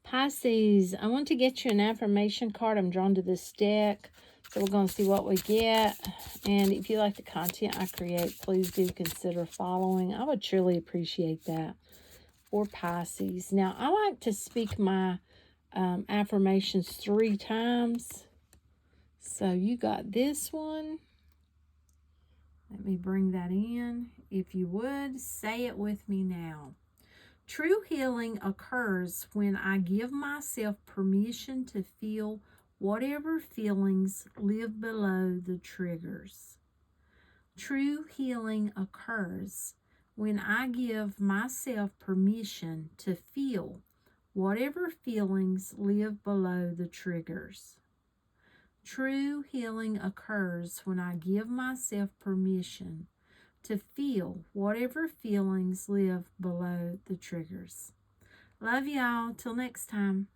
Pisces, I want to get you an affirmation card. I'm drawn to this deck. So we're going to see what we get. And if you like the content I create, please do consider following. I would truly appreciate that for Pisces. Now, I like to speak my affirmations 3 times. So you got this one. Let me bring that in. If you would, say it with me now. True healing occurs when I give myself permission to feel whatever feelings live below the triggers. True healing occurs when I give myself permission to feel whatever feelings live below the triggers. True healing occurs when I give myself permission to feel whatever feelings live below the triggers. Love y'all. Till next time.